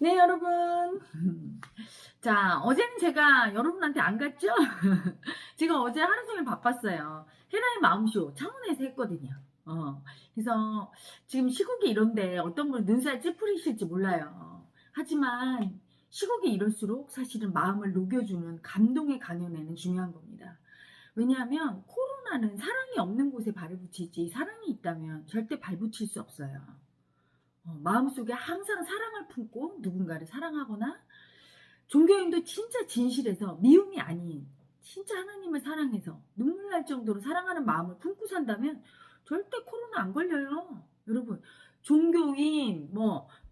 네, 여러분. 자, 어제는 제가 여러분한테 안 갔죠? 제가 어제 하루 종일 바빴어요. 헤라의 마음쇼 창원에서 했거든요. 그래서 지금 시국이 이런데 어떤 분 눈살 찌푸리실지 몰라요. 하지만 시국이 이럴수록 사실은 마음을 녹여주는 감동의 강연회는 중요한 겁니다. 왜냐하면 코로나는 사랑이 없는 곳에 발을 붙이지 사랑이 있다면 절대 발붙일 수 없어요. 마음속에 항상 사랑을 품고 누군가를 사랑하거나 종교인도 진짜 진실해서 미움이 아닌 진짜 하나님을 사랑해서 눈물 날 정도로 사랑하는 마음을 품고 산다면 절대 코로나 안 걸려요. 여러분, 종교인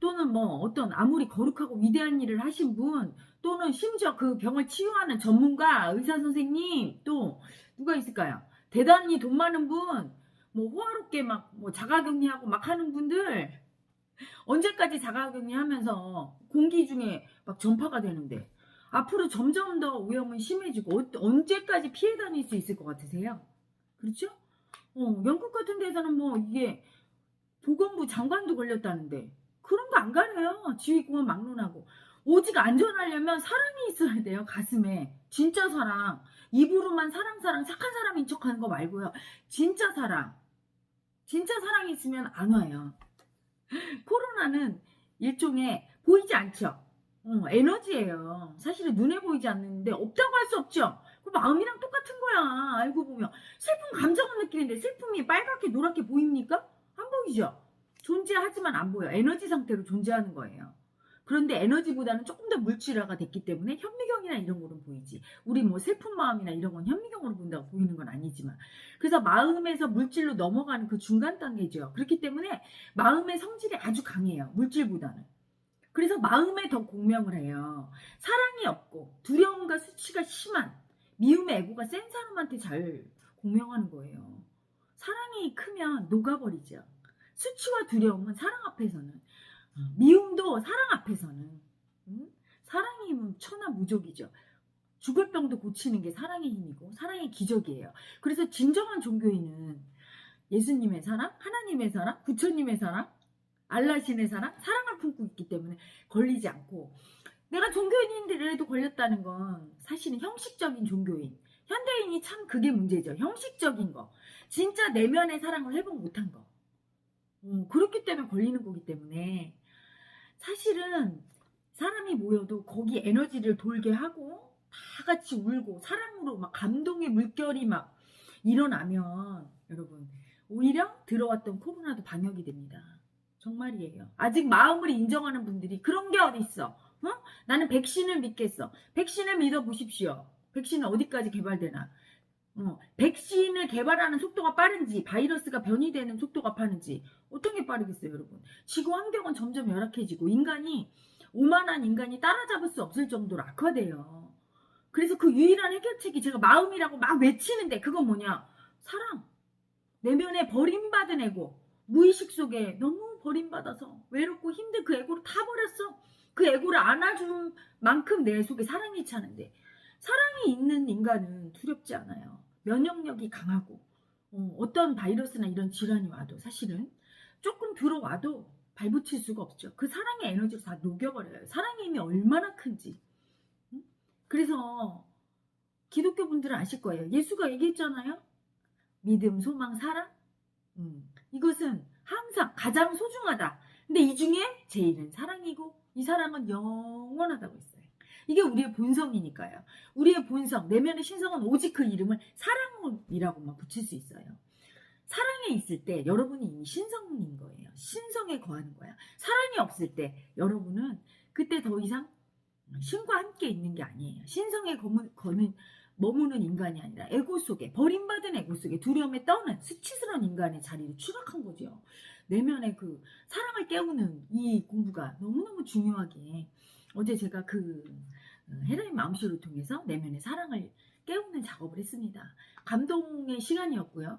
또는 어떤 아무리 거룩하고 위대한 일을 하신 분 또는 심지어 그 병을 치유하는 전문가 의사 선생님 또 누가 있을까요? 대단히 돈 많은 분 호화롭게 자가격리하고 막 하는 분들 언제까지 자가격리하면서 공기 중에 막 전파가 되는데 앞으로 점점 더 위험은 심해지고 언제까지 피해 다닐 수 있을 것 같으세요? 그렇죠? 영국 같은 데서는 이게 보건부 장관도 걸렸다는데 그런 거 안 가려요. 지휘구원 막론하고. 오직 안전하려면 사랑이 있어야 돼요. 가슴에. 진짜 사랑. 입으로만 사랑 착한 사람인 척하는 거 말고요. 진짜 사랑. 진짜 사랑이 있으면 안 와요. 코로나는 일종의 보이지 않죠. 에너지예요. 사실은 눈에 보이지 않는데 없다고 할 수 없죠. 그 마음이랑 똑같은 거야. 알고 보면 슬픈 감정을 느끼는데 슬픔이 빨갛게 노랗게 보입니까? 안 보이죠. 존재하지만 안 보여. 에너지 상태로 존재하는 거예요. 그런데 에너지보다는 조금 더 물질화가 됐기 때문에 현미경이나 이런 거는 보이지. 우리 슬픈 마음이나 이런 건 현미경으로 본다고 보이는 건 아니지만. 그래서 마음에서 물질로 넘어가는 그 중간 단계죠. 그렇기 때문에 마음의 성질이 아주 강해요. 물질보다는. 그래서 마음에 더 공명을 해요. 사랑이 없고 두려움과 수치가 심한 미움의 애고가 센 사람한테 잘 공명하는 거예요. 사랑이 크면 녹아버리죠. 수치와 두려움은 사랑 앞에서는 미움도 사랑 앞에서는 사랑이 천하무적이죠. 죽을 병도 고치는 게 사랑의 힘이고 사랑의 기적이에요. 그래서 진정한 종교인은 예수님의 사랑, 하나님의 사랑, 부처님의 사랑, 알라신의 사랑, 사랑을 품고 있기 때문에 걸리지 않고 내가 종교인인데도 걸렸다는 건 사실은 형식적인 종교인. 현대인이 참 그게 문제죠. 형식적인 거. 진짜 내면의 사랑을 회복 못한 거. 그렇기 때문에 걸리는 거기 때문에 사실은 사람이 모여도 거기 에너지를 돌게 하고 다 같이 울고 사랑으로 막 감동의 물결이 막 일어나면 여러분 오히려 들어왔던 코로나도 방역이 됩니다. 정말이에요. 아직 마음을 인정하는 분들이 그런 게 어디 있어? 나는 백신을 믿겠어. 백신을 믿어보십시오. 백신은 어디까지 개발되나? 백신을 개발하는 속도가 빠른지 바이러스가 변이되는 속도가 빠른지 어떤 게 빠르겠어요, 여러분? 지구 환경은 점점 열악해지고 오만한 인간이 따라잡을 수 없을 정도로 악화돼요. 그래서 그 유일한 해결책이 제가 마음이라고 막 외치는데 그건 뭐냐? 사랑. 내면에 버림받은 에고, 무의식 속에 너무 버림받아서 외롭고 힘든 그 에고를 다 버렸어. 그 에고를 안아준 만큼 내 속에 사랑이 차는데 사랑이 있는 인간은 두렵지 않아요. 면역력이 강하고 어떤 바이러스나 이런 질환이 와도 사실은 조금 들어와도 발붙일 수가 없죠. 그 사랑의 에너지를 다 녹여버려요. 사랑의 힘이 얼마나 큰지. 그래서 기독교 분들은 아실 거예요. 예수가 얘기했잖아요. 믿음, 소망, 사랑. 이것은 항상 가장 소중하다. 근데 이 중에 제일은 사랑이고 이 사랑은 영원하다고 했어요. 이게 우리의 본성이니까요. 우리의 본성, 내면의 신성은 오직 그 이름을 사랑이라고만 붙일 수 있어요. 사랑에 있을 때 여러분이 이미 신성인 거예요. 신성에 거하는 거야. 사랑이 없을 때 여러분은 그때 더 이상 신과 함께 있는 게 아니에요. 신성에 머무는 인간이 아니라 에고 속에 버림받은 에고 속에 두려움에 떠는 수치스러운 인간의 자리를 추락한 거죠. 내면의 그 사랑을 깨우는 이 공부가 너무너무 중요하게 어제 제가 그 헤라의 마음쇼를 통해서 내면의 사랑을 깨우는 작업을 했습니다. 감동의 시간이었고요.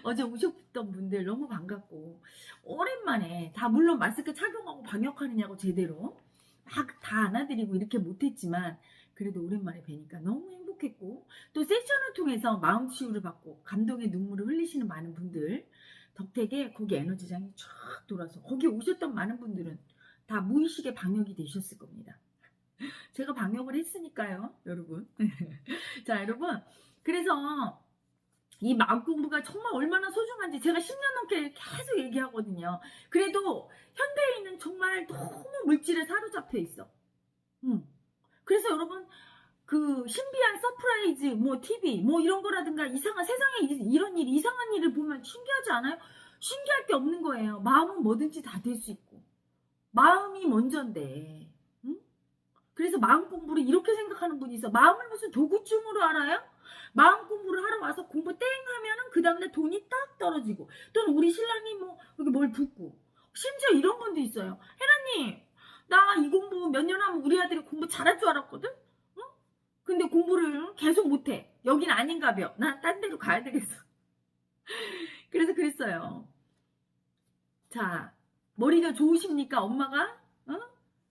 어제 오셨던 분들 너무 반갑고 오랜만에 다 물론 마스크 착용하고 방역하느냐고 제대로 막 다 안아드리고 이렇게 못했지만 그래도 오랜만에 뵈니까 너무 행복했고 또 세션을 통해서 마음 치유를 받고 감동의 눈물을 흘리시는 많은 분들 덕택에 거기 에너지장이 쫙 돌아서 거기 오셨던 많은 분들은 다 무의식의 방역이 되셨을 겁니다. 제가 방역을 했으니까요, 여러분. 자, 여러분. 그래서 이 마음 공부가 정말 얼마나 소중한지 제가 10년 넘게 계속 얘기하거든요. 그래도 현대인은 정말 너무 물질에 사로잡혀 있어. 그래서 여러분, 그 신비한 서프라이즈 뭐 TV 뭐 이런 거라든가 이상한 세상에 이런 일 이상한 일을 보면 신기하지 않아요? 신기할 게 없는 거예요. 마음은 뭐든지 다 될 수 있고 마음이 먼저인데. 응? 그래서 마음 공부를 이렇게 생각하는 분이 있어. 마음을 무슨 도구증으로 알아요? 마음 공부를 하러 와서 공부 땡 하면은 그 다음날 돈이 딱 떨어지고 또는 우리 신랑이 뭐 여기 뭘 붓고 심지어 이런 분도 있어요. 혜라님 나 이 공부 몇 년 하면 우리 아들이 공부 잘할 줄 알았거든? 응? 근데 공부를 계속 못해. 여긴 아닌가벼. 난 딴 데로 가야 되겠어. 그래서 그랬어요. 자, 머리가 좋으십니까 엄마가? 어?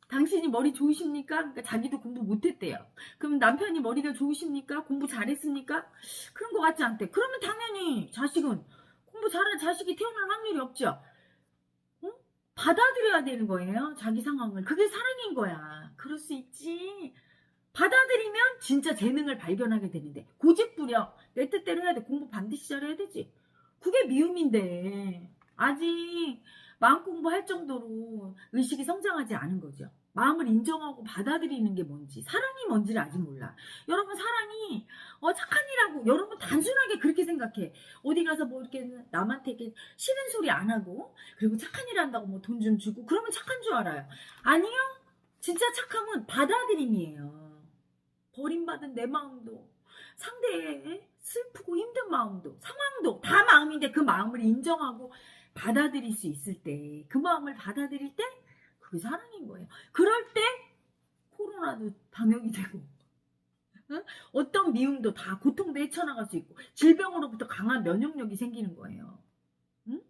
당신이 머리 좋으십니까? 그러니까 자기도 공부 못했대요. 그럼 남편이 머리가 좋으십니까? 공부 잘했습니까? 그런 것 같지 않대. 그러면 당연히 자식은 공부 잘할 자식이 태어날 확률이 없죠. 응? 받아들여야 되는 거예요. 자기 상황을. 그게 사랑인 거야. 그럴 수 있지. 받아들이면 진짜 재능을 발견하게 되는데 고집 부려. 내 뜻대로 해야 돼. 공부 반드시 잘해야 되지. 그게 미움인데 아직 마음 공부할 정도로 의식이 성장하지 않은 거죠. 마음을 인정하고 받아들이는 게 뭔지 사랑이 뭔지를 아직 몰라. 여러분 사랑이 착한 일하고 여러분 단순하게 그렇게 생각해. 어디 가서 뭐 이렇게 남한테 이렇게 싫은 소리 안 하고 그리고 착한 일 한다고 뭐 돈 좀 주고 그러면 착한 줄 알아요. 아니요. 진짜 착함은 받아들임이에요. 버림받은 내 마음도 상대의 슬프고 힘든 마음도 상황도 다 마음인데 그 마음을 인정하고 받아들일 수 있을 때 그 마음을 받아들일 때 그게 사랑인 거예요. 그럴 때 코로나도 방역이 되고 응? 어떤 미움도 다 고통도 헤쳐나갈 수 있고 질병으로부터 강한 면역력이 생기는 거예요. 응?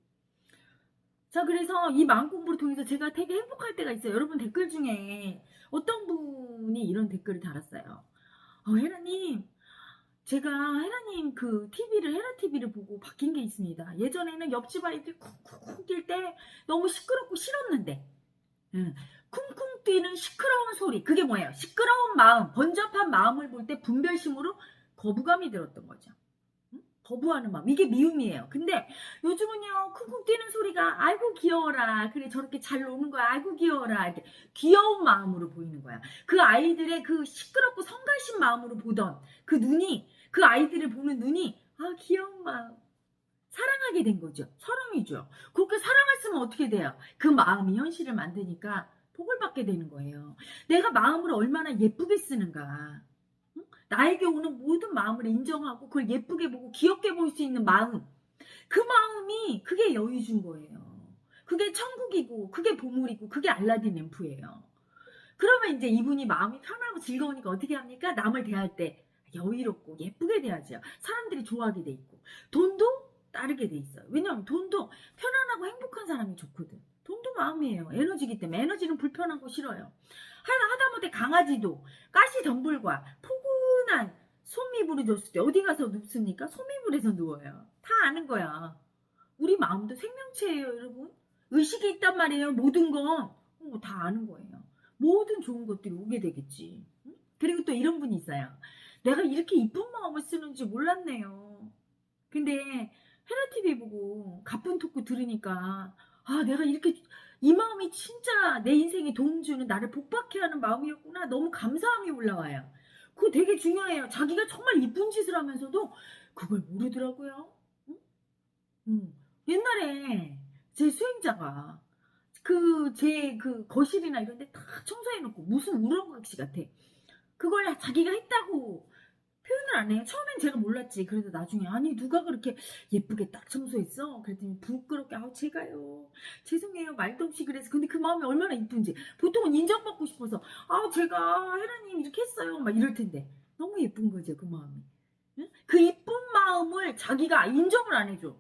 자 그래서 이 마음 공부를 통해서 제가 되게 행복할 때가 있어요. 여러분 댓글 중에 어떤 분이 이런 댓글을 달았어요. 혜라님 제가 헤라님 그 TV를 헤라 TV를 보고 바뀐 게 있습니다. 예전에는 옆집 아이들 쿵쿵 뛸 때 너무 시끄럽고 싫었는데 쿵쿵 뛰는 시끄러운 소리 그게 뭐예요? 시끄러운 마음 번잡한 마음을 볼 때 분별심으로 거부감이 들었던 거죠. 거부하는 마음 이게 미움이에요. 근데 요즘은요 쿵쿵 뛰는 소리가 아이고 귀여워라 그래 저렇게 잘 노는 거야 아이고 귀여워라 이렇게 귀여운 마음으로 보이는 거야. 그 아이들의 그 시끄럽고 성가신 마음으로 보던 그 눈이 그 아이들을 보는 눈이 아 귀여운 마음 사랑하게 된 거죠. 사랑이죠. 그렇게 사랑했으면 어떻게 돼요? 그 마음이 현실을 만드니까 복을 받게 되는 거예요. 내가 마음을 얼마나 예쁘게 쓰는가. 나에게 오는 모든 마음을 인정하고 그걸 예쁘게 보고 귀엽게 볼 수 있는 마음 그 마음이 그게 여유 준 거예요. 그게 천국이고 그게 보물이고 그게 알라딘 램프예요. 그러면 이제 이분이 마음이 편하고 즐거우니까 어떻게 합니까? 남을 대할 때 여유롭고 예쁘게 대하죠. 사람들이 좋아하게 돼 있고 돈도 따르게 돼 있어요. 왜냐하면 돈도 편안하고 행복한 사람이 좋거든. 돈도 마음이에요. 에너지기 때문에 에너지는 불편한 거 싫어요. 하다못해 강아지도 가시덤불과 포근한 솜이불을 줬을 때 어디 가서 눕습니까? 솜이불에서 누워요. 다 아는 거야. 우리 마음도 생명체예요, 여러분. 의식이 있단 말이에요. 모든 건 다 아는 거예요. 모든 좋은 것들이 오게 되겠지. 그리고 또 이런 분이 있어요. 내가 이렇게 이쁜 마음을 쓰는지 몰랐네요. 근데 헤라TV 보고 가쁜 토크 들으니까 아 내가 이렇게 이 마음이 진짜 내 인생에 도움 주는 나를 복받게 하는 마음이었구나. 너무 감사함이 올라와요. 그거 되게 중요해요. 자기가 정말 이쁜 짓을 하면서도 그걸 모르더라고요. 응? 옛날에 제 수행자가 제 거실이나 이런 데 다 청소해놓고 무슨 우렁각시 같아. 그걸 자기가 했다고 표현을 안 해요. 처음엔 제가 몰랐지. 그래도 나중에 아니 누가 그렇게 예쁘게 딱 청소했어? 그랬더니 부끄럽게 제가요. 죄송해요. 말도 없이 그래서. 근데 그 마음이 얼마나 이쁜지. 보통은 인정받고 싶어서 제가 혜라님 이렇게 했어요. 막 이럴 텐데. 너무 예쁜 거죠. 그 마음이. 응? 그 이쁜 마음을 자기가 인정을 안 해줘.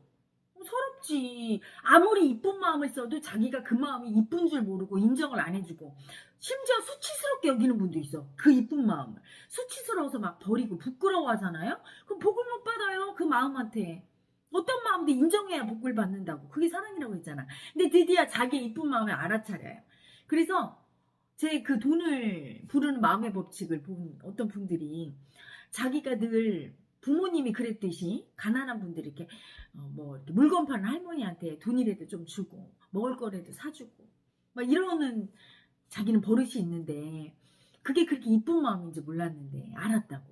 서럽지. 아무리 이쁜 마음을 써도 자기가 그 마음이 이쁜 줄 모르고 인정을 안 해주고 심지어 수치스럽게 여기는 분도 있어. 그 이쁜 마음을. 수치스러워서 막 버리고 부끄러워하잖아요. 그럼 복을 못 받아요. 그 마음한테. 어떤 마음도 인정해야 복을 받는다고. 그게 사랑이라고 했잖아. 근데 드디어 자기 이쁜 마음을 알아차려요. 그래서 제 그 돈을 부르는 마음의 법칙을 본 어떤 분들이 자기가 늘 부모님이 그랬듯이 가난한 분들이 이렇게 뭐 이렇게 물건 파는 할머니한테 돈이라도 좀 주고 먹을 거라도 사주고 막 이러는 자기는 버릇이 있는데 그게 그렇게 이쁜 마음인지 몰랐는데 알았다고.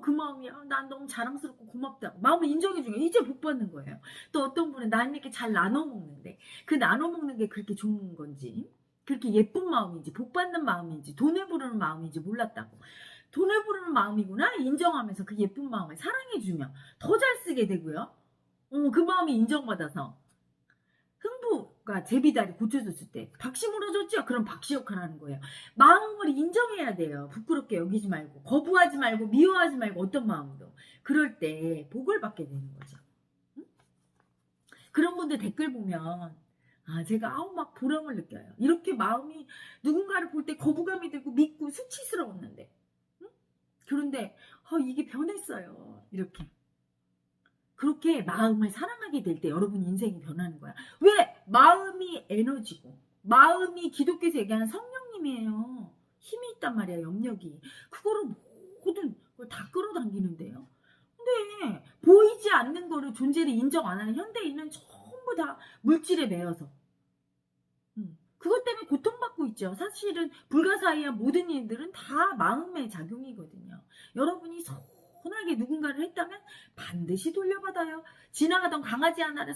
그 마음이야. 난 너무 자랑스럽고 고맙다고. 마음을 인정해주니까 이제 복 받는 거예요. 또 어떤 분은 난 이렇게 잘 나눠 먹는데 그 나눠 먹는 게 그렇게 좋은 건지 그렇게 예쁜 마음인지 복 받는 마음인지 돈을 부르는 마음인지 몰랐다고. 돈을 부르는 마음이구나 인정하면서 그 예쁜 마음을 사랑해주면 더 잘 쓰게 되고요. 그 마음이 인정받아서 흥부가 제비다리 고쳐줬을 때 박씨 물어줬죠? 그럼 박씨 역할을 하는 거예요. 마음을 인정해야 돼요. 부끄럽게 여기지 말고 거부하지 말고 미워하지 말고 어떤 마음도. 그럴 때 복을 받게 되는 거죠. 응? 그런 분들 댓글 보면 제가 막 보람을 느껴요. 이렇게 마음이 누군가를 볼 때 거부감이 들고 믿고 수치스러웠는데 응? 그런데 이게 변했어요. 이렇게. 그렇게 마음을 사랑하게 될 때 여러분 인생이 변하는 거야. 왜? 마음이 에너지고 마음이 기독교에서 얘기하는 성령님이에요. 힘이 있단 말이야. 영역이. 그거를 모든 걸 다 끌어당기는데요. 근데 보이지 않는 거를 존재를 인정 안 하는 현대인은 전부 다 물질에 매여서 그것 때문에 고통받고 있죠. 사실은 불가사의한 모든 일들은 다 마음의 작용이거든요. 여러분이 선하게 누군가를 했다면 반드시 돌려받아요. 지나가던 강아지 하나를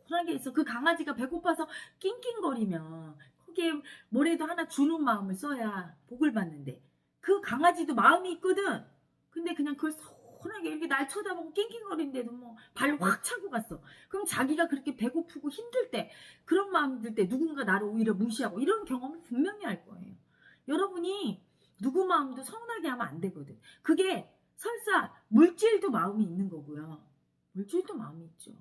선하게 해서 그 강아지가 배고파서 낑낑거리면 거기에 뭐라도 하나 주는 마음을 써야 복을 받는데 그 강아지도 마음이 있거든. 근데 그냥 그걸 선하게 이렇게 날 쳐다보고 낑낑거리는데도 뭐 발로 확 차고 갔어. 그럼 자기가 그렇게 배고프고 힘들 때 그런 마음이 들 때 누군가 나를 오히려 무시하고 이런 경험을 분명히 할 거예요. 여러분이 누구 마음도 서운하게 하면 안 되거든. 그게 설사 물질도 마음이 있는 거고요. 물질도 마음이 있죠.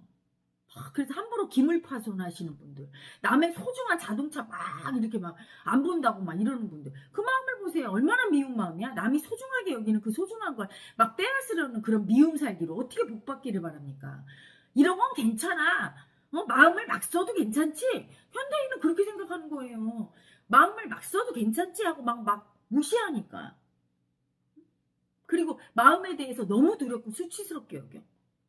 그래서 함부로 기물 파손하시는 분들, 남의 소중한 자동차 막 이렇게 막 안 본다고 막 이러는 분들, 그 마음을 보세요. 얼마나 미운 마음이야. 남이 소중하게 여기는 그 소중한 걸 막 빼앗으려는 그런 미움 살기로 어떻게 복 받기를 바랍니까? 이런 건 괜찮아. 마음을 막 써도 괜찮지. 현대인은 그렇게 생각하는 거예요. 마음을 막 써도 괜찮지 하고 막 무시하니까. 그리고 마음에 대해서 너무 두렵고 수치스럽게 여겨.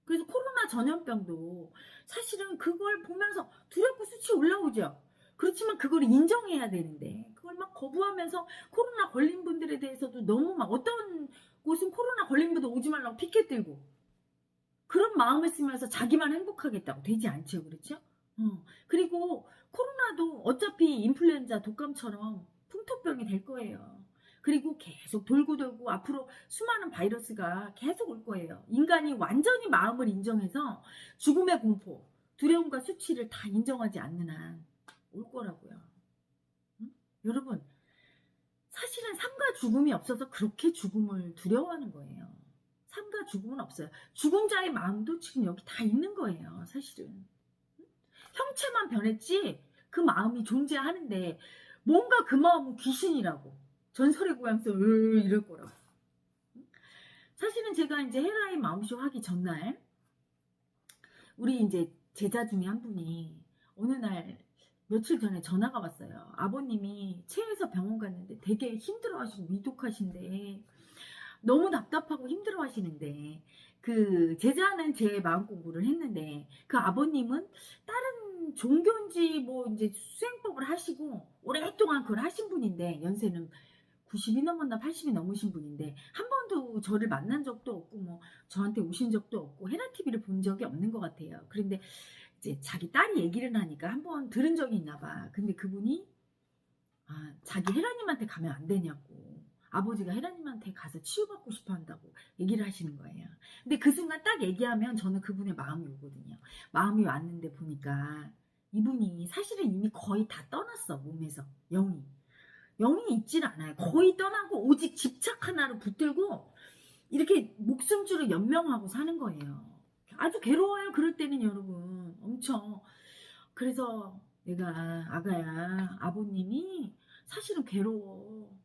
그래서 코로나 전염병도 사실은 그걸 보면서 두렵고 수치 올라오죠. 그렇지만 그걸 인정해야 되는데 그걸 막 거부하면서 코로나 걸린 분들에 대해서도 너무 막 어떤 곳은 코로나 걸린 분들 오지 말라고 피켓 들고 그런 마음을 쓰면서 자기만 행복하겠다고 되지 않죠. 그렇죠? 그리고 코로나도 어차피 인플루엔자 독감처럼 풍토병이 될 거예요. 그리고 계속 돌고 앞으로 수많은 바이러스가 계속 올 거예요. 인간이 완전히 마음을 인정해서 죽음의 공포, 두려움과 수치를 다 인정하지 않는 한 올 거라고요. 여러분, 사실은 삶과 죽음이 없어서 그렇게 죽음을 두려워하는 거예요. 삶과 죽음은 없어요. 죽은 자의 마음도 지금 여기 다 있는 거예요. 사실은. 형체만 변했지 그 마음이 존재하는데 뭔가 그 마음은 귀신이라고 전설의 고향에서 이럴 거라고. 사실은 제가 이제 헤라의 마음쇼 하기 전날 우리 이제 제자 중에 한 분이 어느 날 며칠 전에 전화가 왔어요. 아버님이 체해서 병원 갔는데 되게 힘들어하시고 위독하신데 너무 답답하고 힘들어하시는데 그 제자는 제 마음 공부를 했는데 그 아버님은 다른 종교인지 뭐 이제 수행법을 하시고 오랫동안 그걸 하신 분인데 연세는 90이 넘었나 80이 넘으신 분인데 한 번도 저를 만난 적도 없고 뭐 저한테 오신 적도 없고 헤라TV를 본 적이 없는 것 같아요. 그런데 이제 자기 딸이 얘기를 하니까 한 번 들은 적이 있나 봐. 근데 그분이 자기 헤라님한테 가면 안 되냐고. 아버지가 헤라님한테 가서 치유받고 싶어 한다고 얘기를 하시는 거예요. 근데 그 순간 딱 얘기하면 저는 그분의 마음이 오거든요. 마음이 왔는데 보니까 이분이 사실은 이미 거의 다 떠났어. 몸에서 영이 있질 않아요. 거의 떠나고 오직 집착 하나로 붙들고 이렇게 목숨줄을 연명하고 사는 거예요. 아주 괴로워요. 그럴 때는 여러분 엄청. 그래서 내가 아가야 아버님이 사실은 괴로워.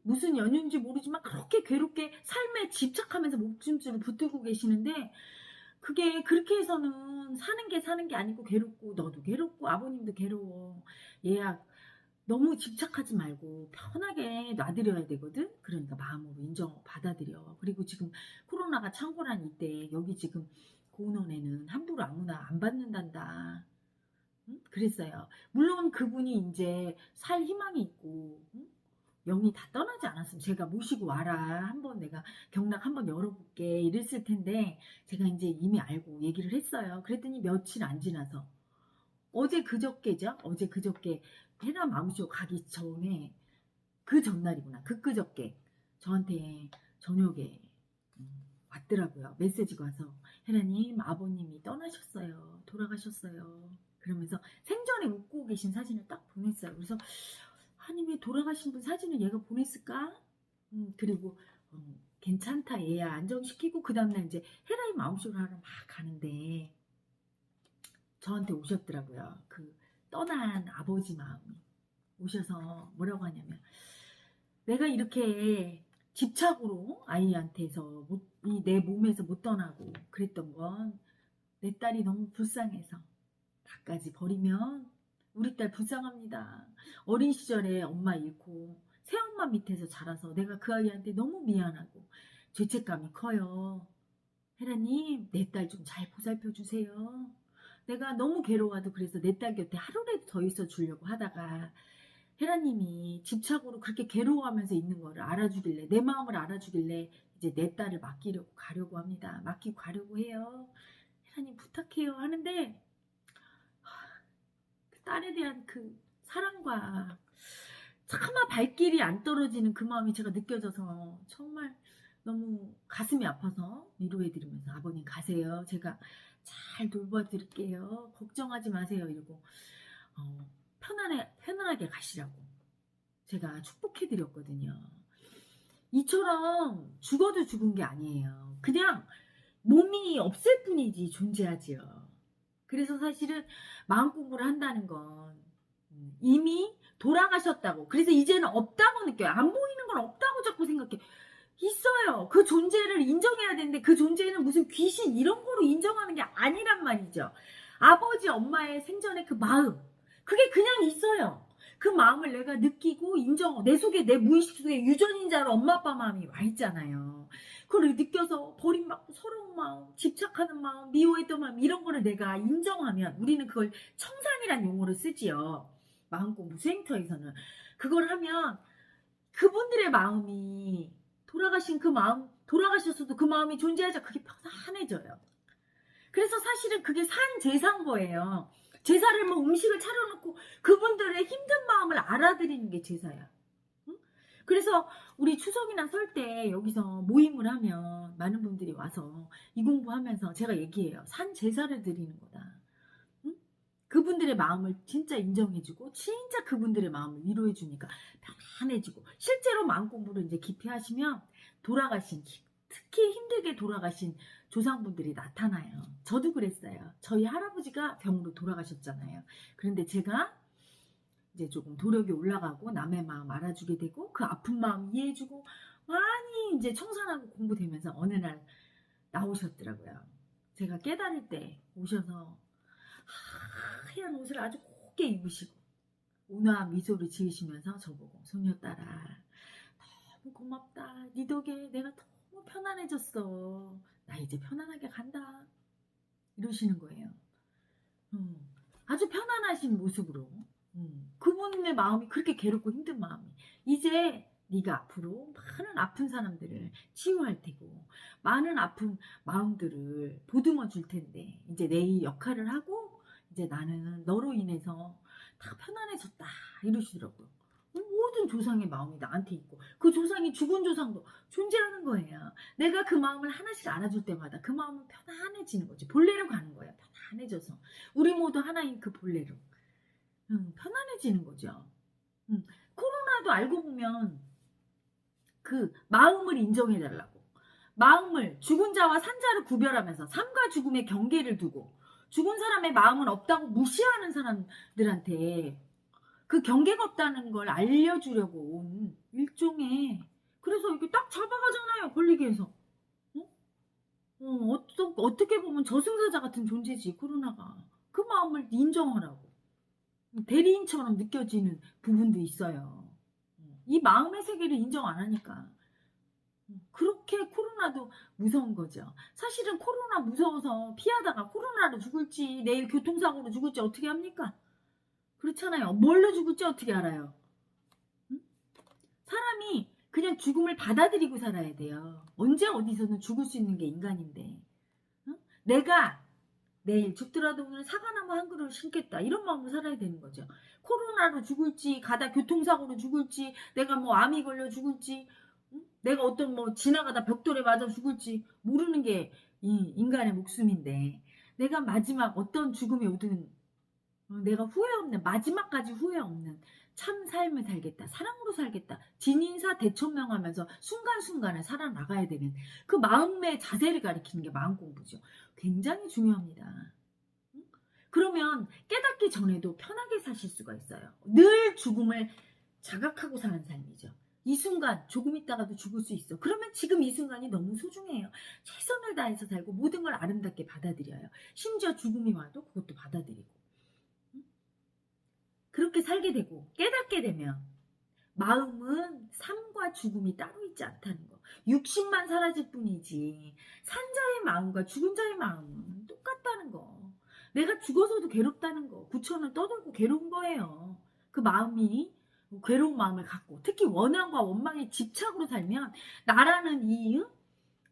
무슨 연유인지 모르지만 그렇게 괴롭게 삶에 집착하면서 목숨줄을 붙들고 계시는데 그게 그렇게 해서는 사는 게 아니고 괴롭고 너도 괴롭고 아버님도 괴로워. 얘야 너무 집착하지 말고 편하게 놔드려야 되거든. 그러니까 마음으로 인정 받아들여. 그리고 지금 코로나가 창궐한 이때 여기 지금 고은원에는 함부로 아무나 안 받는단다. 응? 그랬어요. 물론 그분이 이제 살 희망이 있고, 응? 영이 다 떠나지 않았으면 제가 모시고 와라. 한번 내가 경락 한번 열어볼게. 이랬을 텐데 제가 이제 이미 알고 얘기를 했어요. 그랬더니 며칠 안 지나서 어제 그저께죠. 어제 그저께 해남 마음쇼 가기 전에 그 전날이구나. 그저께 저한테 저녁에 왔더라고요. 메시지가 와서 혜라님 아버님이 떠나셨어요. 돌아가셨어요. 그러면서 생전에 웃고 계신 사진을 딱 보냈어요. 그래서 아니 왜 돌아가신 분 사진을 얘가 보냈을까? 그리고 괜찮다 얘야 안정시키고 그 다음날 이제 혜라님 마음쇼를 하러 막 가는데 저한테 오셨더라고요. 그 떠난 아버지 마음이 오셔서 뭐라고 하냐면 내가 이렇게 집착으로 아이한테서 내 몸에서 못 떠나고 그랬던 건 내 딸이 너무 불쌍해서 나까지 버리면 우리 딸 불쌍합니다. 어린 시절에 엄마 잃고 새엄마 밑에서 자라서 내가 그 아이한테 너무 미안하고 죄책감이 커요. 혜라님 내 딸 좀 잘 보살펴 주세요. 내가 너무 괴로워도 그래서 내 딸 곁에 하루라도 더 있어 주려고 하다가 혜라님이 집착으로 그렇게 괴로워하면서 있는 거를 알아주길래 내 마음을 알아주길래 이제 내 딸을 맡기려고 가려고 합니다. 맡기고 가려고 해요. 혜라님 부탁해요 하는데 그 딸에 대한 그 사랑과 차마 발길이 안 떨어지는 그 마음이 제가 느껴져서 정말 너무 가슴이 아파서 위로해드리면서 아버님 가세요. 제가 잘 돌봐드릴게요. 걱정하지 마세요. 이러고 편안하게 가시라고 제가 축복해드렸거든요. 이처럼 죽어도 죽은 게 아니에요. 그냥 몸이 없을 뿐이지 존재하지요. 그래서 사실은 마음 공부를 한다는 건 이미 돌아가셨다고. 그래서 이제는 없다고 느껴요. 안 보이는 건 없다고 자꾸 생각해. 있어요. 그 존재를 인정해야 되는데 그 존재는 무슨 귀신 이런 거로 인정하는 게 아니란 말이죠. 아버지 엄마의 생전의 그 마음 그게 그냥 있어요. 그 마음을 내가 느끼고 내 속에 내 무의식 속에 유전인자로 엄마 아빠 마음이 와 있잖아요. 그걸 느껴서 버림받고 서러운 마음, 집착하는 마음, 미워했던 마음 이런 거를 내가 인정하면 우리는 그걸 청산이란 용어를 쓰지요. 마음공부 수행터에서는 그걸 하면 그분들의 마음이 돌아가신 그 마음 돌아가셨어도 그 마음이 존재하자 그게 편안해져요. 그래서 사실은 그게 산 제사인 거예요. 제사를 뭐 음식을 차려놓고 그분들의 힘든 마음을 알아들이는 게 제사야. 응? 그래서 우리 추석이나 설 때 여기서 모임을 하면 많은 분들이 와서 이 공부하면서 제가 얘기해요. 산 제사를 드리는 거다. 응? 그분들의 마음을 진짜 인정해주고 진짜 그분들의 마음을 위로해주니까 편안해지고 실제로 마음 공부를 이제 깊이 하시면 돌아가신 특히 힘들게 돌아가신 조상분들이 나타나요. 저도 그랬어요. 저희 할아버지가 병으로 돌아가셨잖아요. 그런데 제가 이제 조금 도력이 올라가고 남의 마음 알아주게 되고 그 아픈 마음 이해해주고 많이 이제 청산하고 공부되면서 어느 날 나오셨더라고요. 제가 깨달을 때 오셔서 하얀 옷을 아주 곱게 입으시고 온화한 미소를 지으시면서 저보고 소녀딸아 너무 고맙다. 네 덕에 내가 너무 편안해졌어. 나 이제 편안하게 간다. 이러시는 거예요. 아주 편안하신 모습으로 그분의 마음이 그렇게 괴롭고 힘든 마음이 이제 네가 앞으로 많은 아픈 사람들을 치유할 테고 많은 아픈 마음들을 보듬어 줄 텐데 이제 내 역할을 하고 이제 나는 너로 인해서 다 편안해졌다 이러시더라고요. 모든 조상의 마음이 나한테 있고 그 조상이 죽은 조상도 존재하는 거예요. 내가 그 마음을 하나씩 알아줄 때마다 그 마음은 편안해지는 거지. 본래로 가는 거예요. 편안해져서 우리 모두 하나인 그 본래로 편안해지는 거죠. 코로나도 알고 보면 그 마음을 인정해달라고 마음을 죽은 자와 산 자를 구별하면서 삶과 죽음의 경계를 두고 죽은 사람의 마음은 없다고 무시하는 사람들한테 그 경계가 없다는 걸 알려주려고 온 일종의 그래서 이렇게 딱 잡아가잖아요. 걸리게 해서 어떻게 보면 저승사자 같은 존재지 코로나가 그 마음을 인정하라고 대리인처럼 느껴지는 부분도 있어요. 이 마음의 세계를 인정 안 하니까. 그렇게 코로나도 무서운 거죠. 사실은 코로나 무서워서 피하다가 코로나로 죽을지 내일 교통사고로 죽을지 어떻게 합니까? 그렇잖아요. 뭘로 죽을지 어떻게 알아요? 응? 사람이 그냥 죽음을 받아들이고 살아야 돼요. 언제 어디서는 죽을 수 있는 게 인간인데. 응? 내가 내일 죽더라도 오늘 사과나무 한 그루를 심겠다. 이런 마음으로 살아야 되는 거죠. 코로나로 죽을지, 가다 교통사고로 죽을지, 내가 뭐 암이 걸려 죽을지, 응? 내가 어떤 뭐 지나가다 벽돌에 맞아 죽을지 모르는 게 이 인간의 목숨인데, 내가 마지막 어떤 죽음이 오든 내가 후회 없는, 마지막까지 후회 없는 참 삶을 살겠다. 사랑으로 살겠다. 진인사 대천명하면서 순간순간을 살아나가야 되는 그 마음의 자세를 가리키는 게 마음 공부죠. 굉장히 중요합니다. 그러면 깨닫기 전에도 편하게 사실 수가 있어요. 늘 죽음을 자각하고 사는 삶이죠. 이 순간 조금 있다가도 죽을 수 있어. 그러면 지금 이 순간이 너무 소중해요. 최선을 다해서 살고 모든 걸 아름답게 받아들여요. 심지어 죽음이 와도 그것도 받아들이고. 그렇게 살게 되고 깨닫게 되면 마음은 삶과 죽음이 따로 있지 않다는 거. 육신만 사라질 뿐이지 산자의 마음과 죽은 자의 마음은 똑같다는 거. 내가 죽어서도 괴롭다는 거. 구천을 떠돌고 괴로운 거예요. 그 마음이 괴로운 마음을 갖고 특히 원한과 원망의 집착으로 살면 나라는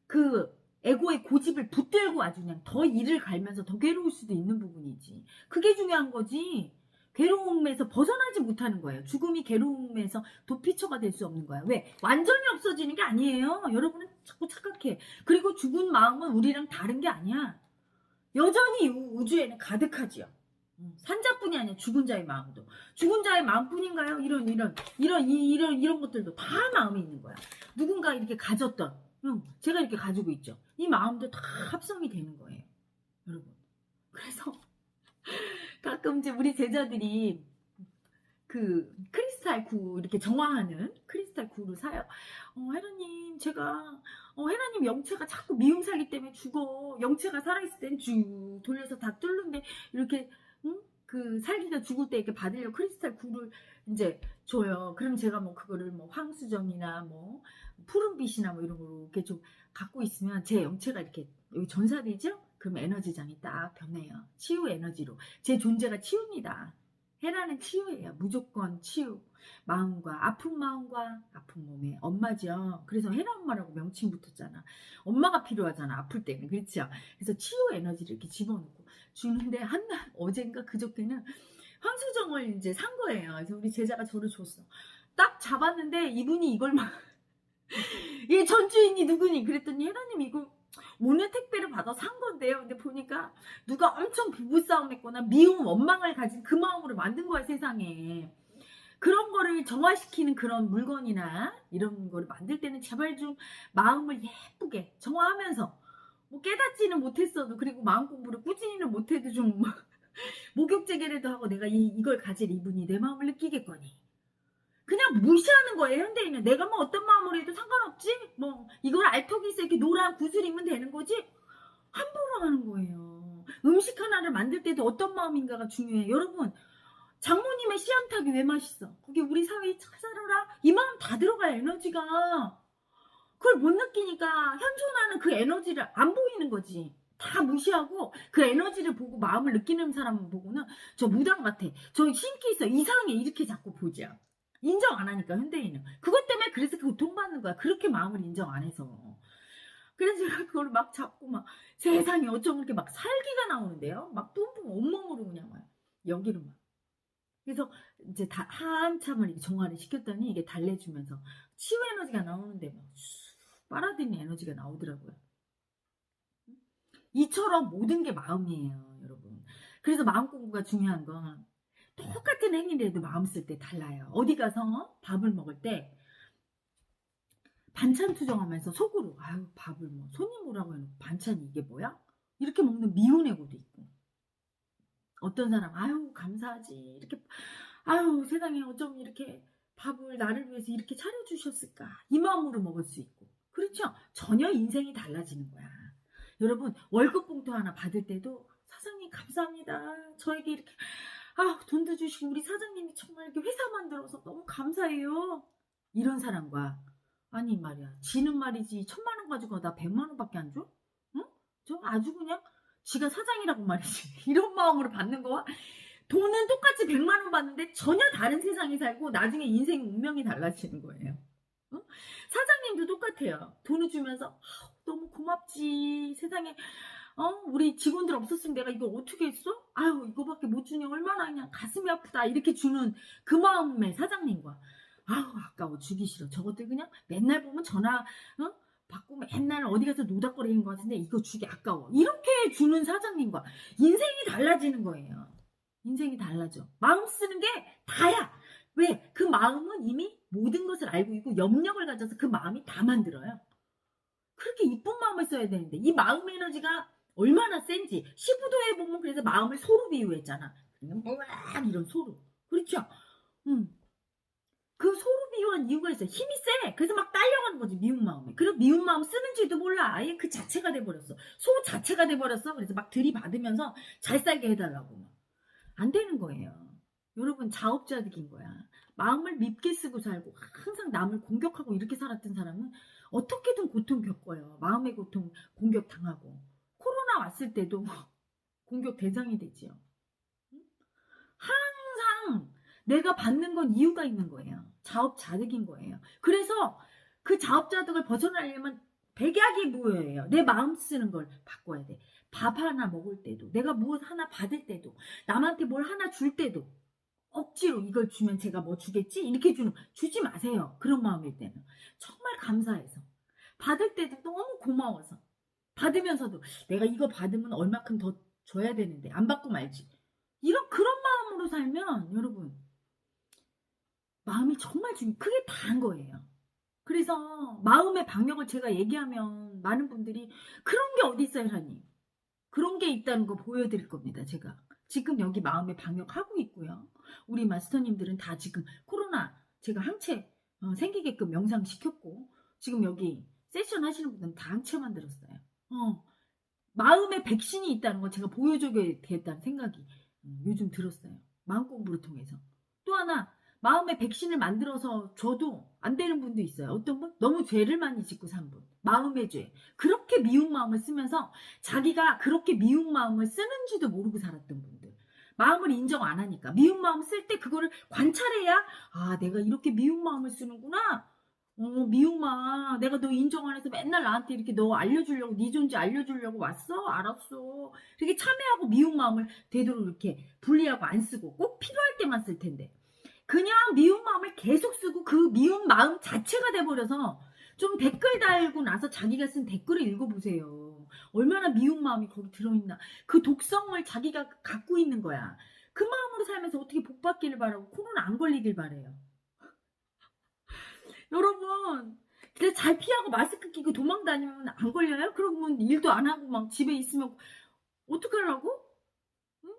그 에고의 고집을 붙들고 아주 그냥 더 이를 갈면서 더 괴로울 수도 있는 부분이지. 그게 중요한 거지. 괴로움에서 벗어나지 못하는 거예요. 죽음이 괴로움에서 도피처가 될 수 없는 거야. 왜? 완전히 없어지는 게 아니에요. 여러분은 자꾸 착각해. 그리고 죽은 마음은 우리랑 다른 게 아니야. 여전히 우주에는 가득하지요. 산자뿐이 아니라 죽은 자의 마음도. 죽은 자의 마음뿐인가요? 이런 것들도 다 마음이 있는 거야. 누군가 이렇게 가졌던, 제가 이렇게 가지고 있죠. 이 마음도 다 합성이 되는 거예요. 여러분. 그래서 가끔 이제 우리 제자들이 그 크리스탈 구 이렇게 정화하는 크리스탈 구를 사요. 혜라님 제가 혜라님 영체가 자꾸 미움 살기 때문에 죽어. 영체가 살아있을 땐 쭉 돌려서 다 뚫는데 이렇게 그 살기가 죽을 때 이렇게 받으려고 크리스탈 구를 이제 줘요. 그럼 제가 뭐 그거를 뭐 황수정이나 뭐 푸른빛이나 뭐 이런 거로 이렇게 좀 갖고 있으면 제 영체가 이렇게 여기 전사되죠? 그럼 에너지장이 딱 변해요. 치유 에너지로. 제 존재가 치유입니다. 해라는 치유예요. 무조건 치유. 마음과 아픈 몸에 엄마죠. 그래서 해라 엄마라고 명칭 붙었잖아. 엄마가 필요하잖아. 아플 때는. 그렇죠? 그래서 치유 에너지를 이렇게 집어넣고 주는데 한날 어젠가 그저께는 황수정을 이제 산 거예요. 그래서 우리 제자가 저를 줬어. 딱 잡았는데 이분이 이걸 막 얘 전주인이 누구니? 그랬더니 혜라님 이거 오늘 택배를 받아 산 건데요. 근데 보니까 누가 엄청 부부싸움 했거나 미움, 원망을 가진 그 마음으로 만든 거야 세상에. 그런 거를 정화시키는 그런 물건이나 이런 거를 만들 때는 제발 좀 마음을 예쁘게 정화하면서 뭐 깨닫지는 못했어도 그리고 마음 공부를 꾸준히는 못해도 좀 목욕제계라도 하고 내가 이걸 가질 이분이 내 마음을 느끼겠거니. 그냥 무시하는 거예요. 현대인은 내가 뭐 어떤 마음으로 해도 상관없지. 뭐 이걸 알턱이 있어 이렇게 노란 구슬이면 되는 거지. 함부로 하는 거예요. 음식 하나를 만들 때도 어떤 마음인가가 중요해. 여러분 장모님의 씨암탉이 왜 맛있어? 거기 우리 사회에 찾아라. 이 마음 다 들어가요. 에너지가. 그걸 못 느끼니까 현존하는 그 에너지를 안 보이는 거지. 다 무시하고 그 에너지를 보고 마음을 느끼는 사람을 보고는 저 무당 같아. 저 신기 있어. 이상해. 이렇게 자꾸 보자. 인정 안 하니까 현대인은. 그것 때문에 그래서 고통받는 거야. 그렇게 마음을 인정 안 해서. 그래서 제가 그걸 막 잡고 막 세상에 어쩜 이렇게 막 살기가 나오는데요. 막 뿜뿜 온몸으로 그냥 막 여기로 막. 그래서 이제 다 한참을 이렇게 정화를 시켰더니 이게 달래주면서 치유 에너지가 나오는데 막 빨아들이는 에너지가 나오더라고요. 이처럼 모든 게 마음이에요, 여러분. 그래서 마음 공부가 중요한 건 똑같은 행위를 해도 마음 쓸 때 달라요. 어디 가서 밥을 먹을 때 반찬 투정하면서 속으로 아유 밥을 뭐 손님 오라고 해놓고 반찬이 이게 뭐야? 이렇게 먹는 미운 애고도 있고 어떤 사람 아유 감사하지 이렇게 아유 세상에 어쩜 이렇게 밥을 나를 위해서 이렇게 차려주셨을까 이 마음으로 먹을 수 있고 그렇죠? 전혀 인생이 달라지는 거야. 여러분 월급 봉투 하나 받을 때도 사장님 감사합니다. 저에게 이렇게 아, 돈도 주시고 우리 사장님이 정말 이렇게 회사 만들어서 너무 감사해요. 이런 사람과 아니 말이야. 지는 말이지 1,000만 원 가지고 나 100만 원밖에 안 줘? 응? 저 아주 그냥 지가 사장이라고 말이지. 이런 마음으로 받는 거와 돈은 똑같이 100만 원 받는데 전혀 다른 세상에 살고 나중에 인생 운명이 달라지는 거예요. 응? 사장님도 똑같아요. 돈을 주면서 너무 고맙지. 세상에 우리 직원들 없었으면 내가 이걸 어떻게 했어? 아유, 이거밖에 못 주니 얼마나 그냥 가슴이 아프다. 이렇게 주는 그 마음의 사장님과, 아유, 아까워 주기 싫어. 저것들 그냥 맨날 보면 전화, 받고 맨날 어디 가서 노닥거리는 것 같은데 이거 주기 아까워. 이렇게 주는 사장님과 인생이 달라지는 거예요. 인생이 달라져. 마음 쓰는 게 다야. 왜? 그 마음은 이미 모든 것을 알고 있고 염력을 가져서 그 마음이 다 만들어요. 그렇게 이쁜 마음을 써야 되는데 이 마음 에너지가 얼마나 센지 시부도에 보면 그래서 마음을 소로 비유했잖아. 그냥 뭐야 이런 소로. 그렇죠? 그 소로 비유한 이유가 있어요. 힘이 세. 그래서 막 딸려가는 거지 미운 마음에. 그리고 미운 마음 쓰는지도 몰라. 아예 그 자체가 돼버렸어. 소 자체가 돼버렸어. 그래서 막 들이받으면서 잘 살게 해달라고. 안 되는 거예요. 여러분 자업자득인 거야. 마음을 밉게 쓰고 살고 항상 남을 공격하고 이렇게 살았던 사람은 어떻게든 고통 겪어요. 마음의 고통 공격 당하고 코로나 왔을 때도 공격 대상이 되지요. 항상 내가 받는 건 이유가 있는 거예요. 자업자득인 거예요. 그래서 그 자업자득을 벗어나려면 백약이 무효예요. 내 마음 쓰는 걸 바꿔야 돼. 밥 하나 먹을 때도, 내가 무엇 하나 받을 때도, 남한테 뭘 하나 줄 때도 억지로 이걸 주면 제가 뭐 주겠지? 이렇게 주지 마세요. 그런 마음일 때는. 정말 감사해서. 받을 때도 너무 고마워서. 받으면서도 내가 이거 받으면 얼마큼 더 줘야 되는데 안 받고 말지. 그런 마음으로 살면 여러분 마음이 정말 그게 다인 거예요. 그래서 마음의 방역을 제가 얘기하면 많은 분들이 그런 게 어디 있어요, 하나님? 그런 게 있다는 거 보여드릴 겁니다. 제가 지금 여기 마음의 방역하고 있고요. 우리 마스터님들은 다 지금 코로나 제가 항체 생기게끔 명상시켰고 지금 여기 세션 하시는 분들은 다 항체 만들었어요. 마음의 백신이 있다는 거 제가 보여줘야 되겠다는 생각이 요즘 들었어요. 마음 공부를 통해서. 또 하나 마음의 백신을 만들어서 줘도 안 되는 분도 있어요. 어떤 분? 너무 죄를 많이 짓고 산 분. 마음의 죄. 그렇게 미운 마음을 쓰면서 자기가 그렇게 미운 마음을 쓰는지도 모르고 살았던 분들. 마음을 인정 안 하니까. 미운 마음 쓸 때 그거를 관찰해야 아, 내가 이렇게 미운 마음을 쓰는구나. 미움아, 내가 너 인정 안 해서 맨날 나한테 이렇게 너 알려주려고, 네 존재 알려주려고 왔어? 알았어. 이렇게 참회하고 미운 마음을 되도록 이렇게 분리하고 안 쓰고 꼭 필요할 때만 쓸 텐데. 그냥 미운 마음을 계속 쓰고 그 미운 마음 자체가 돼버려서 좀 댓글 달고 나서 자기가 쓴 댓글을 읽어보세요. 얼마나 미운 마음이 거기 들어있나. 그 독성을 자기가 갖고 있는 거야. 그 마음으로 살면서 어떻게 복 받기를 바라고 코로나 안 걸리길 바래요. 여러분 근데 잘 피하고 마스크 끼고 도망 다니면 안 걸려요? 그러면 일도 안 하고 막 집에 있으면 어떡하려고? 응?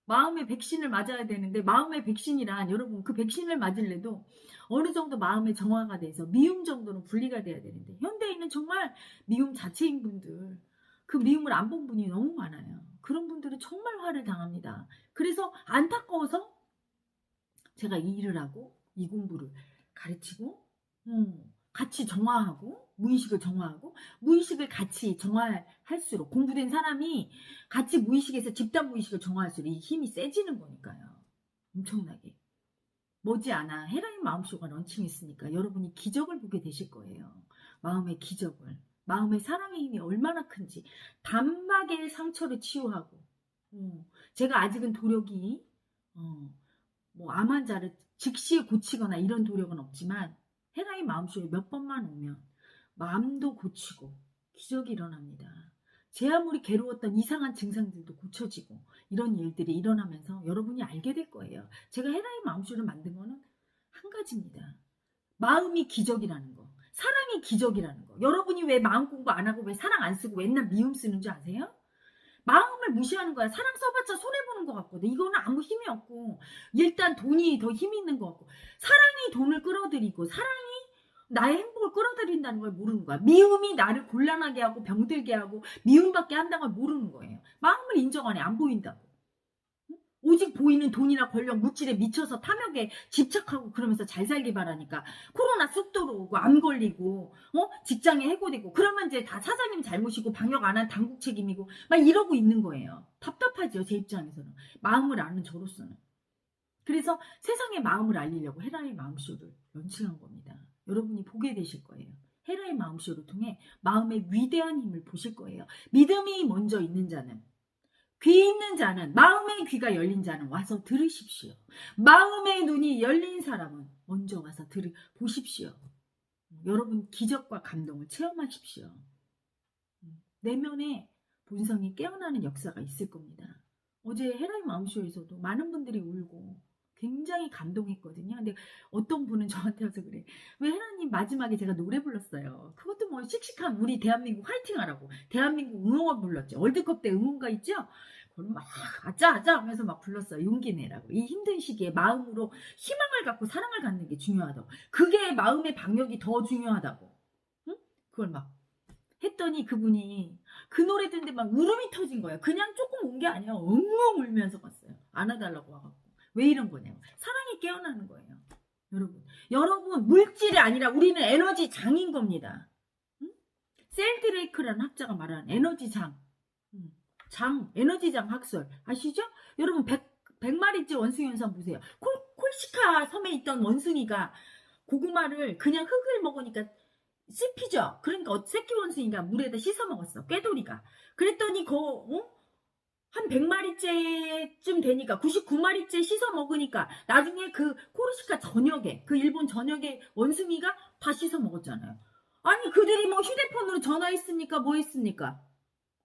마음의 백신을 맞아야 되는데 마음의 백신이란 여러분 그 백신을 맞을래도 어느 정도 마음의 정화가 돼서 미움 정도는 분리가 돼야 되는데 현대인은 정말 미움 자체인 분들 그 미움을 안 본 분이 너무 많아요. 그런 분들은 정말 화를 당합니다. 그래서 안타까워서 제가 이 일을 하고 이 공부를 가르치고 같이 정화하고 무의식을 정화하고 무의식을 같이 정화할수록 공부된 사람이 같이 무의식에서 집단 무의식을 정화할수록 이 힘이 세지는 거니까요. 엄청나게. 머지않아 헤라인 마음쇼가 런칭했으니까 여러분이 기적을 보게 되실 거예요. 마음의 기적을. 마음의 사랑의 힘이 얼마나 큰지 단박에 상처를 치유하고 제가 아직은 도력이 뭐 암 환자를 즉시 고치거나 이런 도력은 없지만 헤라의 마음쇼에 몇 번만 오면 마음도 고치고 기적이 일어납니다. 제 아무리 괴로웠던 이상한 증상들도 고쳐지고 이런 일들이 일어나면서 여러분이 알게 될 거예요. 제가 헤라의 마음쇼를 만든 거는 한 가지입니다. 마음이 기적이라는 거. 사랑이 기적이라는 거. 여러분이 왜 마음 공부 안 하고 왜 사랑 안 쓰고 맨날 미움 쓰는 줄 아세요? 마음을 무시하는 거야. 사랑 써봤자 손해보는 것 같거든. 이거는 아무 힘이 없고 일단 돈이 더 힘이 있는 것 같고 사랑이 돈을 끌어들이고 사랑이 나의 행복을 끌어들인다는 걸 모르는 거야. 미움이 나를 곤란하게 하고 병들게 하고 미움받게 한다는 걸 모르는 거예요. 마음을 인정 안 해. 안 보인다고. 오직 보이는 돈이나 권력, 물질에 미쳐서 탐욕에 집착하고 그러면서 잘 살기 바라니까 코로나 쑥 들어오고 암 걸리고 직장에 해고되고 그러면 이제 다 사장님 잘못이고 방역 안 한 당국 책임이고 막 이러고 있는 거예요. 답답하죠, 제 입장에서는. 마음을 아는 저로서는. 그래서 세상의 마음을 알리려고 헤라의 마음쇼를 런칭한 겁니다. 여러분이 보게 되실 거예요. 헤라의 마음쇼를 통해 마음의 위대한 힘을 보실 거예요. 믿음이 먼저 있는 자는, 귀 있는 자는, 마음의 귀가 열린 자는 와서 들으십시오. 마음의 눈이 열린 사람은 먼저 와서 보십시오. 여러분 기적과 감동을 체험하십시오. 내면의 본성이 깨어나는 역사가 있을 겁니다. 어제 헤라의 마음쇼에서도 많은 분들이 울고 굉장히 감동했거든요. 근데 어떤 분은 저한테 와서 그래. 왜 헤라님 마지막에 제가 노래 불렀어요. 그것도 뭐 씩씩한 우리 대한민국 화이팅 하라고. 대한민국 응원가 불렀죠. 월드컵 때 응원가 있죠? 그걸 막 아짜 하면서 막 불렀어요. 용기 내라고. 이 힘든 시기에 마음으로 희망을 갖고 사랑을 갖는 게 중요하다고. 그게 마음의 방역이 더 중요하다고. 응? 그걸 막 했더니 그분이 그 노래 듣는데 막 울음이 터진 거예요. 그냥 조금 온 게 아니라 엉엉 울면서 갔어요. 안아달라고 와갖고. 왜 이런 거냐고. 사랑이 깨어나는 거예요. 여러분 물질이 아니라 우리는 에너지 장인 겁니다. 응? 셀드레이크라는 학자가 말하는 에너지 장. 에너지장 학설 아시죠? 여러분 100마리째 원숭이 현상 보세요. 콜시카 섬에 있던 원숭이가 고구마를 그냥 흙을 먹으니까 씹히죠. 그러니까 새끼 원숭이가 물에다 씻어 먹었어. 꾀돌이가. 그랬더니 한 100마리째쯤 되니까 99마리째 씻어 먹으니까 나중에 그 코르시카 전역에 그 일본 전역에 원숭이가 다 씻어 먹었잖아요. 아니 그들이 뭐 휴대폰으로 전화했습니까? 뭐 했습니까?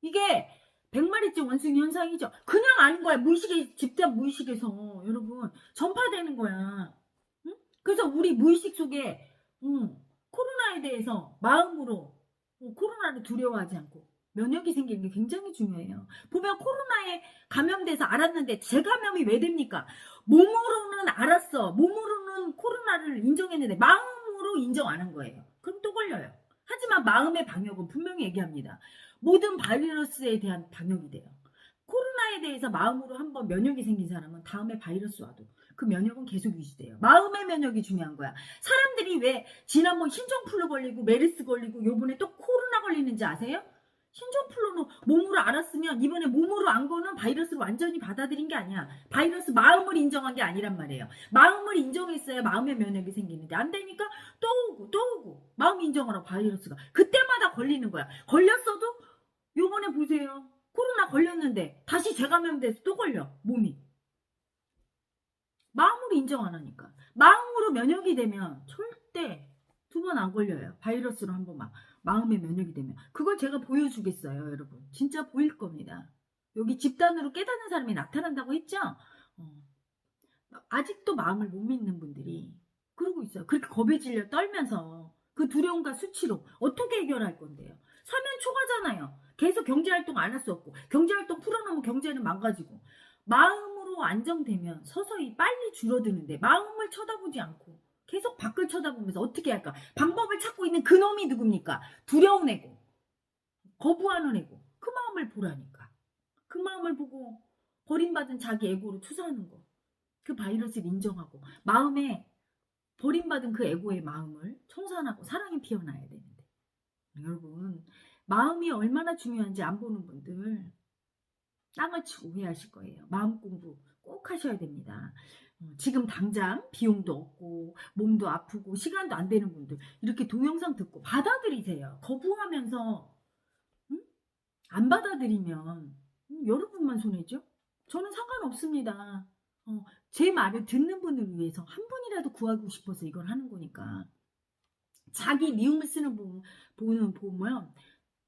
이게 100마리째 원숭이 현상이죠. 그냥 아는 거야. 무의식의 집단 무의식에서 여러분 전파되는 거야. 응? 그래서 우리 무의식 속에 코로나에 대해서 마음으로 코로나를 두려워하지 않고 면역이 생기는 게 굉장히 중요해요. 보면 코로나에 감염돼서 알았는데 재감염이 왜 됩니까? 몸으로는 알았어. 몸으로는 코로나를 인정했는데 마음으로 인정 안 한 거예요. 그럼 또 걸려요. 하지만 마음의 방역은 분명히 얘기합니다. 모든 바이러스에 대한 방역이 돼요. 코로나에 대해서 마음으로 한번 면역이 생긴 사람은 다음에 바이러스 와도 그 면역은 계속 유지돼요. 마음의 면역이 중요한 거야. 사람들이 왜 지난번 신종플루 걸리고 메르스 걸리고 요번에 또 코로나 걸리는지 아세요? 신종플루는 몸으로 알았으면 이번에 몸으로 안 거는 바이러스를 완전히 받아들인 게 아니야. 바이러스 마음을 인정한 게 아니란 말이에요. 마음을 인정했어야 마음의 면역이 생기는데 안 되니까 또 오고 마음 인정하라고 바이러스가 그때마다 걸리는 거야. 걸렸어도 요번에 보세요. 코로나 걸렸는데 다시 재감염돼서 또 걸려 몸이. 마음으로 인정 안 하니까. 마음으로 면역이 되면 절대 2번 안 걸려요. 바이러스로 한 번만 마음의 면역이 되면. 그걸 제가 보여주겠어요. 여러분. 진짜 보일 겁니다. 여기 집단으로 깨닫는 사람이 나타난다고 했죠? 아직도 마음을 못 믿는 분들이 그러고 있어요. 그렇게 겁에 질려 떨면서 그 두려움과 수치로 어떻게 해결할 건데요? 사면 초과잖아요. 계속 경제활동 안 할 수 없고 경제활동 풀어놓으면 경제는 망가지고 마음으로 안정되면 서서히 빨리 줄어드는데 마음을 쳐다보지 않고 계속 밖을 쳐다보면서 어떻게 할까? 방법을 찾고 있는 그놈이 누굽니까? 두려운 애고 거부하는 애고 그 마음을 보라니까. 그 마음을 보고 버림받은 자기 에고로 투사하는 거. 그 바이러스를 인정하고 마음에 버림받은 그 에고의 마음을 청산하고 사랑이 피어나야 되는데 여러분 마음이 얼마나 중요한지 안 보는 분들 땅을 치고 후회하실 거예요. 마음 공부 꼭 하셔야 됩니다. 지금 당장 비용도 없고 몸도 아프고 시간도 안 되는 분들 이렇게 동영상 듣고 받아들이세요. 거부하면서 안 받아들이면 여러분만 손해죠. 저는 상관없습니다. 제 말을 듣는 분을 위해서 한 분이라도 구하고 싶어서 이걸 하는 거니까. 자기 미움을 쓰는 분은 보면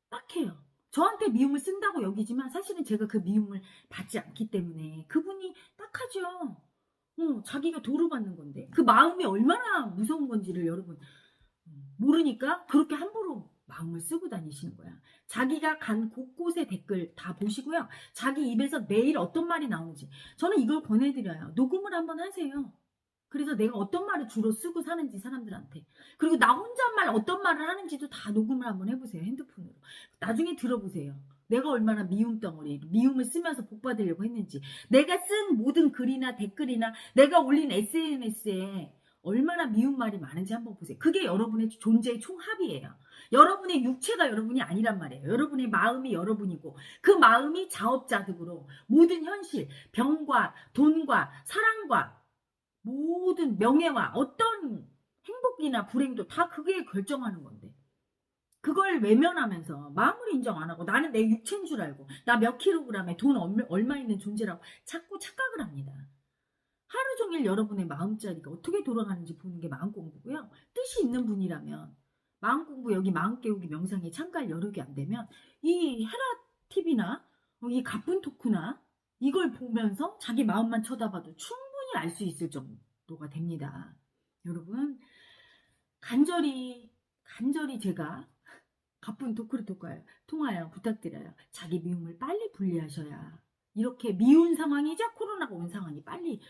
딱해요. 저한테 미움을 쓴다고 여기지만 사실은 제가 그 미움을 받지 않기 때문에 그분이 딱하죠. 자기가 도루받는 건데 그 마음이 얼마나 무서운 건지를 여러분 모르니까 그렇게 함부로 마음을 쓰고 다니시는 거야. 자기가 간 곳곳의 댓글 다 보시고요. 자기 입에서 매일 어떤 말이 나오는지 저는 이걸 권해드려요. 녹음을 한번 하세요. 그래서 내가 어떤 말을 주로 쓰고 사는지 사람들한테 그리고 나 혼잣말 어떤 말을 하는지도 다 녹음을 한번 해보세요. 핸드폰으로. 나중에 들어보세요. 내가 얼마나 미움 덩어리, 미움을 쓰면서 복 받으려고 했는지, 내가 쓴 모든 글이나 댓글이나 내가 올린 SNS에 얼마나 미움 말이 많은지 한번 보세요. 그게 여러분의 존재의 총합이에요. 여러분의 육체가 여러분이 아니란 말이에요. 여러분의 마음이 여러분이고, 그 마음이 자업자득으로 모든 현실, 병과 돈과 사랑과 모든 명예와 어떤 행복이나 불행도 다 그게 결정하는 건데, 그걸 외면하면서 마음을 인정 안 하고 나는 내 육체인 줄 알고 나 몇 킬로그램에 돈 얼마 있는 존재라고 자꾸 착각을 합니다. 하루 종일 여러분의 마음자리가 어떻게 돌아가는지 보는 게 마음 공부고요. 뜻이 있는 분이라면 마음 공부, 여기 마음 깨우기 명상에 참가할 여력이 안 되면 이 헤라 TV나 이 가쁜 토크나 이걸 보면서 자기 마음만 쳐다봐도 충분히 알 수 있을 정도가 됩니다. 여러분, 간절히 제가 가쁜 토크를 통하여 부탁드려요. 자기 미움을 빨리 분리하셔야 이렇게 미운 상황이 이제 코로나가 온 상황이 빨리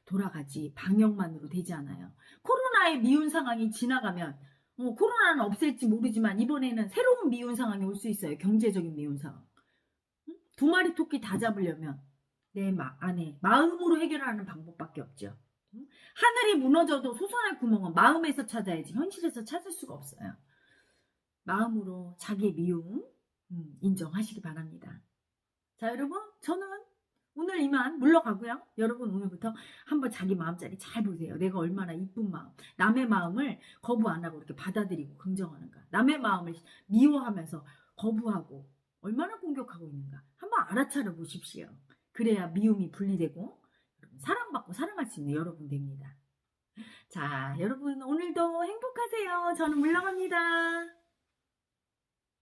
돌아가지, 방역만으로 되지 않아요. 코로나의 미운 상황이 지나가면 코로나는 없앨지 모르지만 이번에는 새로운 미운 상황이 올 수 있어요. 경제적인 미운 상황. 두 마리 토끼 다 잡으려면 내 안에 마음으로 해결하는 방법밖에 없죠. 하늘이 무너져도 솟아날 구멍은 마음에서 찾아야지 현실에서 찾을 수가 없어요. 마음으로 자기의 미움 인정하시기 바랍니다. 자, 여러분, 저는 오늘 이만 물러가고요. 여러분, 오늘부터 한번 자기 마음자리 잘 보세요. 내가 얼마나 이쁜 마음, 남의 마음을 거부 안 하고 이렇게 받아들이고 긍정하는가, 남의 마음을 미워하면서 거부하고 얼마나 공격하고 있는가 한번 알아차려 보십시오. 그래야 미움이 분리되고 사랑받고 사랑할 수 있는 여러분 됩니다. 자, 여러분, 오늘도 행복하세요. 저는 물러갑니다.